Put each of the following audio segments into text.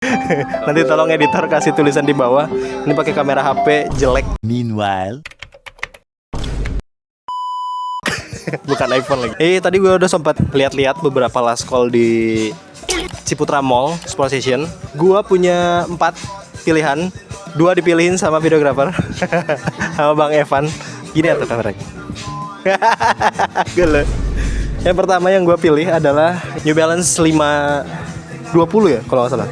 Nanti tolong editor kasih tulisan di bawah. Ini pakai kamera HP jelek. Meanwhile, Bukan iPhone lagi. Tadi gue udah sempat lihat-lihat beberapa last call di Ciputra Mall Sport Station. Gue punya 4 pilihan. 2 dipilihin sama videographer sama Bang Evan. Gini atau kameranya? Gila. Yang pertama yang gue pilih adalah New Balance 520 ya kalau nggak salah.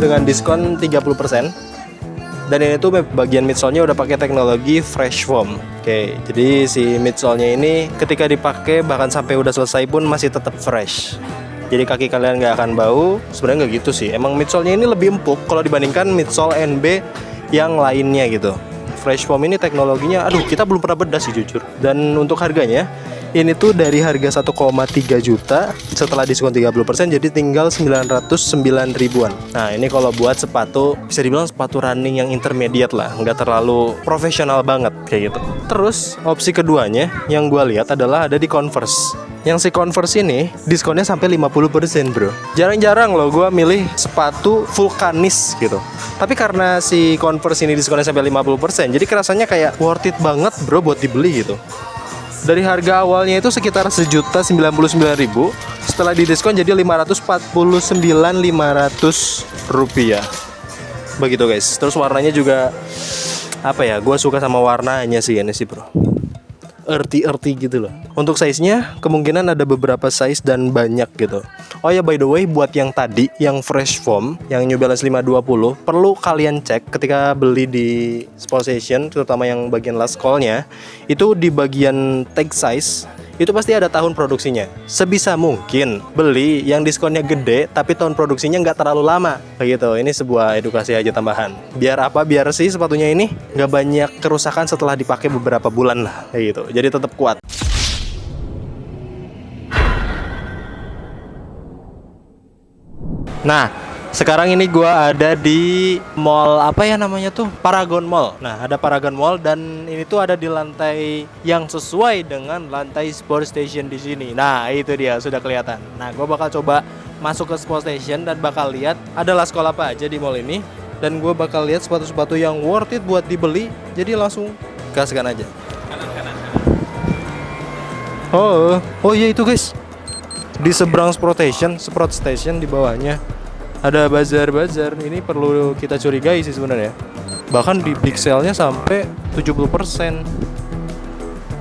Dengan diskon 30%. Dan ini tuh bagian midsole-nya udah pakai teknologi fresh foam. Oke, jadi si midsole-nya ini ketika dipakai bahkan sampai udah selesai pun masih tetap fresh. Jadi kaki kalian nggak akan bau. Sebenarnya nggak gitu sih. Emang midsole-nya ini lebih empuk kalau dibandingkan midsole NB yang lainnya gitu. Fresh foam ini teknologinya, aduh kita belum pernah bedah sih jujur. Dan untuk harganya, ini tuh dari harga 1,3 juta setelah diskon 30% jadi tinggal 909 ribuan. Nah ini kalau buat sepatu, bisa dibilang sepatu running yang intermediate lah, nggak terlalu profesional banget kayak gitu. Terus opsi keduanya yang gue lihat adalah ada di Converse. Yang si Converse ini diskonnya sampai 50% bro. Jarang-jarang loh gue milih sepatu vulkanis gitu. Tapi karena si Converse ini diskonnya sampai 50%, jadi kerasanya kayak worth it banget bro buat dibeli gitu. Dari harga awalnya itu sekitar 1.099.000, setelah didiskon jadi 549.500 rupiah. Begitu guys. Terus warnanya juga apa ya? Gue suka sama warnanya sih ini sih bro. Earthy gitu loh. Untuk size-nya kemungkinan ada beberapa size dan banyak gitu. Oh ya by the way, buat yang tadi yang fresh foam, yang New Balance 520, perlu kalian cek ketika beli di Sport Station, terutama yang bagian last call-nya, itu di bagian tag size itu pasti ada tahun produksinya. Sebisa mungkin beli yang diskonnya gede tapi tahun produksinya nggak terlalu lama kayak gitu. Ini sebuah edukasi aja tambahan. Biar apa? Biar sih sepatunya ini nggak banyak kerusakan setelah dipakai beberapa bulan lah kayak gitu. Jadi tetap kuat. Nah, sekarang ini gua ada di mall apa ya namanya tuh? Paragon Mall. Nah, ada Paragon Mall dan ini tuh ada di lantai yang sesuai dengan lantai Sport Station di sini. Nah, itu dia sudah kelihatan. Nah, gua bakal coba masuk ke Sport Station dan bakal lihat ada last call apa aja di mall ini dan gua bakal lihat sepatu-sepatu yang worth it buat dibeli. Jadi langsung gaskan aja. Oh iya itu guys. Di seberang Sport Station di bawahnya ada bazar-bazar. Ini perlu kita curigai sih sebenarnya. Bahkan di big sale-nya sampai 70%.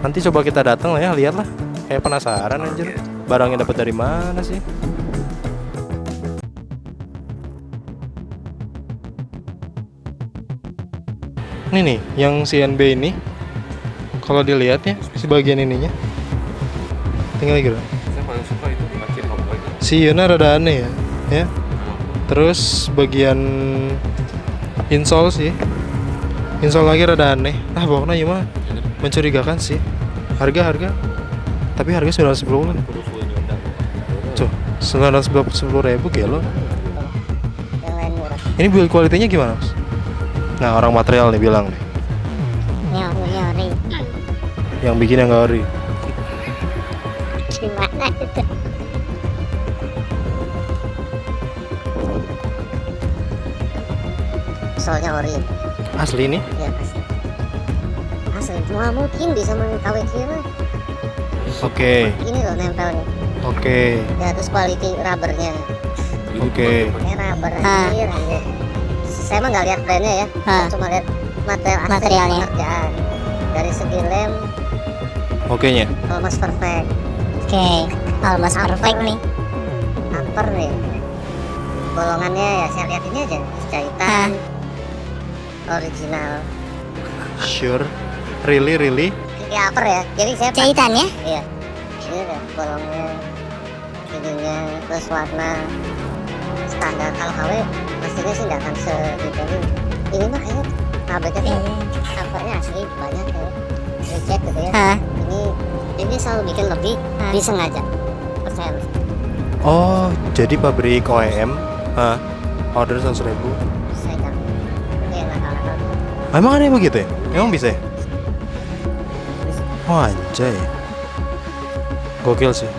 Nanti coba kita datang lah ya, lihat lah. Kayak penasaran anjir. Barangnya dapat dari mana sih? Ini nih, yang CNB ini. Kalau dilihat ya, si bagian ininya. Tinggal gitu. Saya paling suka itu pakai cowboy. Si Yuna rada aneh ya. Terus bagian insole sih. Insole lagi rada aneh. Pokoknya ya mah mencurigakan sih. Harga. Tapi harga 910 kan. Tuh, 910.000 gelo. Ini build kualitinya gimana, Mas? Nah, orang material nih bilang nih. Nyori. Yang bikin yang gak ori. Gimana itu? Soalnya ori. Asli nih? Ya asli. Asli cuma mungkin bisa mengkawin mah. Oke. Ini loh nempelnya. Oke. Ya terus quality rubbernya. Oke. Ini rubber anjir. Saya mah nggak lihat brandnya ya. Saya cuma lihat materialnya. Pekerjaan. Dari segi lem. Oke-nya. Almost perfect. Oke, almost perfect nih. Upper nih. Bolongannya ya saya lihat ini aja jahitan. Original. Sure. Really? Ini upper ya. Jadi saya Jahitannya? Iya. Ini deh bolongnya, ininya, terus warna standar. Kalau KW pastinya sih nggak akan sedetail ini. Ini mah kayaknya pabriknya tuh covernya asli banyak ya. Reject gitu ya. Ini selalu bikin lebih disengaja. Percaya mas. Oh, jadi pabrik OEM order 100.000. Saya kan. Ini nakal-nakal. Emang ada yang begitu ya? Emang bisa ya? Oh anjay. Gokil sih.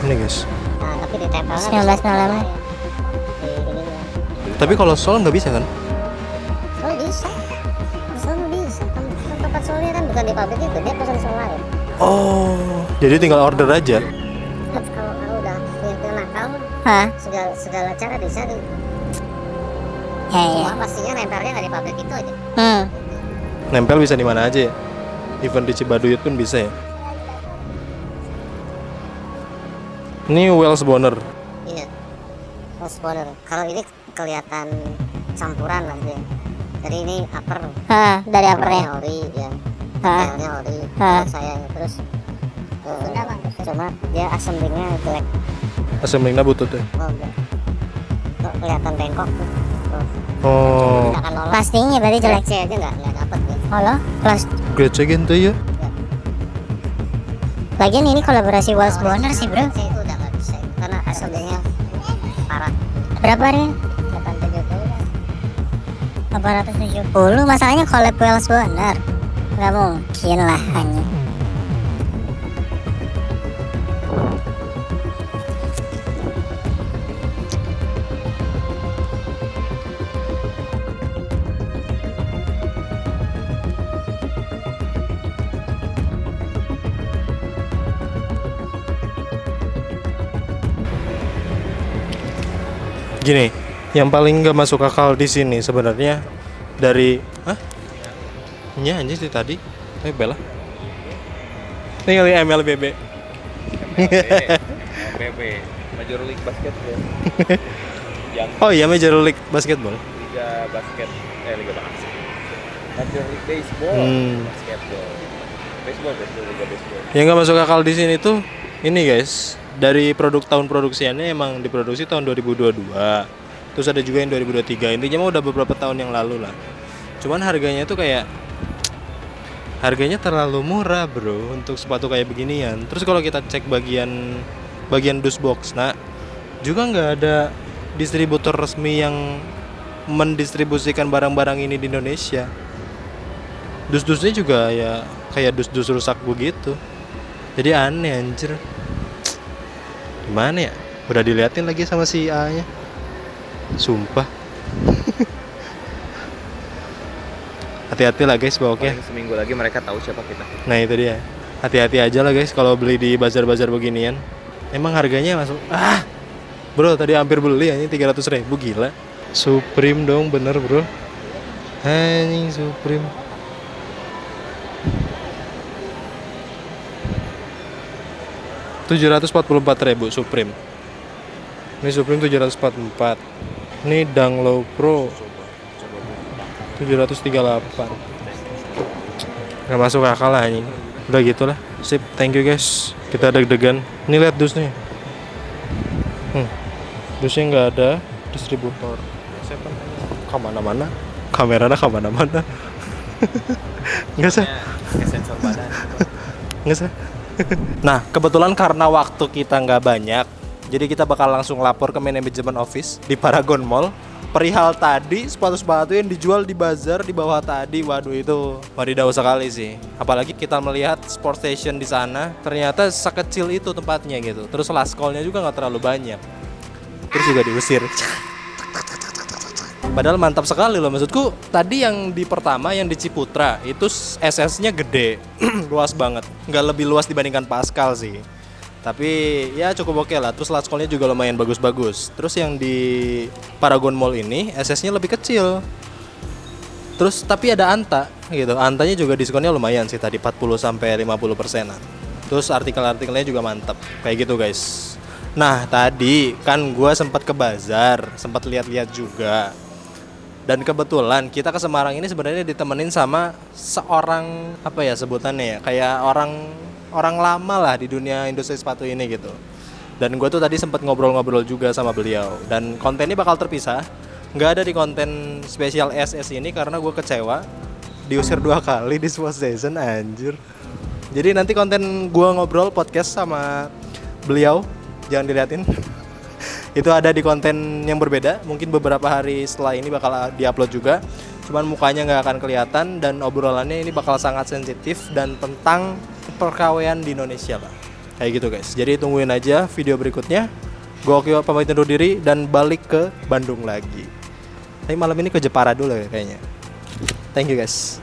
Ini guys. Nah tapi ditempel 1995. di ininya. Tapi kalau sol nggak bisa kan? Oh bisa, soalnya bisa. Tempat solnya kan bukan di pabrik itu, dia pesan sol lain. Oh, jadi tinggal order aja. Kalau udah punya nakal, Hah? segala cara bisa tuh. Ya ya. Cuma pastinya nempelnya nggak di pabrik itu aja. Nempel bisa di mana aja ya? Even di Cibaduyut pun bisa ya. Ini Wells Bonner. Iya. Spoiler. Kalau ini kelihatan campuran lah dia. Jadi ini upper. Dari uppernya. Ori ya. Hah? Tailnya ori. Hah? Saya terus. Cuma dia assemblingnya jelek. Assemblingnya butut ya. Oh enggak. Kok kelihatan bengkok tuh. Tuh. Oh, Nggak akan lolos. Pastinya berarti jelek. C aja nggak dapet ya. Oh lo? Kelas. great second tuh ya. Lagian ini kolaborasi Wells Bonner sih bro. C itu udah nggak bisa karena assemblingnya parah. Berapa harganya? 870. 870. Masalahnya collab Wells Bonner. Gak mungkin lah hanya. Gini, yang paling nggak masuk akal di sini sebenarnya dari, Iya anjir sih tadi. Bella. Ini kali MLBB. MBB Major League Basketball. Yang Oh iya, Major League Basketball. Liga Basket Liga Basket. Major League Baseball. Basketball. Baseball Liga Baseball. Yang nggak masuk akal di sini tuh ini guys, dari produk tahun produksiannya emang diproduksi tahun 2022. Terus ada juga yang 2023. Intinya mah udah beberapa tahun yang lalu lah. Cuman harganya tuh kayak harganya terlalu murah bro untuk sepatu kayak beginian. Terus kalau kita cek bagian dus box, nah juga nggak ada distributor resmi yang mendistribusikan barang-barang ini di Indonesia. Dus-dusnya juga ya kayak dus-dus rusak begitu. Jadi aneh anjir. Gimana ya? Udah diliatin lagi sama si A nya. Sumpah. Hati-hati lah guys bawoknya. Paling seminggu lagi mereka tahu siapa kita. Nah itu dia. Hati-hati aja lah guys kalau beli di bazar-bazar beginian. Emang harganya masuk. Bro tadi hampir beli anjing 300.000, gila. Supreme dong bener bro. Anjing Supreme. Rp744.000 Supreme. Ini Supreme 744. Ini Dang Low Pro 738. Gak masuk akal lah anjing. Udah gitulah. Sip, thank you guys. Kita deg-degan. Ini lihat dusnya. Dusnya nggak ada distributor. Kemana-mana. Kameranya kemana-mana. Nggak sih. Sensor badan. Nggak sih. Nah, kebetulan karena waktu kita nggak banyak, jadi kita bakal langsung lapor ke manajemen office di Paragon Mall. Perihal tadi sepatu-sepatu yang dijual di bazar di bawah tadi, waduh itu wadidaw sekali sih. Apalagi kita melihat sport station di sana, ternyata sekecil itu tempatnya gitu. Terus last call-nya juga nggak terlalu banyak. Terus juga diusir. Padahal mantap sekali loh, maksudku tadi yang di pertama yang di Ciputra itu SS-nya gede, luas banget, nggak lebih luas dibandingkan Pascal sih. Tapi ya cukup oke lah. Terus last call-nya juga lumayan bagus-bagus. Terus yang di Paragon Mall ini SS-nya lebih kecil. Terus tapi ada Anta gitu. Antanya juga diskonnya lumayan sih tadi 40-50%. Terus artikel-artikelnya juga mantap. Kayak gitu guys. Nah tadi kan gue sempat ke bazar, sempat lihat-lihat juga. Dan kebetulan kita ke Semarang ini sebenarnya ditemenin sama seorang apa ya sebutannya ya, kayak orang lama lah di dunia industri sepatu ini gitu. Dan gue tuh tadi sempat ngobrol-ngobrol juga sama beliau. Dan kontennya bakal terpisah, nggak ada di konten spesial SS ini karena gue kecewa diusir 2 kali di Sport Station anjir. Jadi nanti konten gue ngobrol podcast sama beliau jangan diliatin. Itu ada di konten yang berbeda. Mungkin beberapa hari setelah ini bakal diupload juga. Cuman mukanya nggak akan kelihatan dan obrolannya ini bakal sangat sensitif dan tentang perkawinan di Indonesia lah. Kayak gitu guys. Jadi tungguin aja video berikutnya. Gue Okyo pamit undur diri dan balik ke Bandung lagi. Tapi malam ini ke Jepara dulu ya kayaknya. Thank you guys.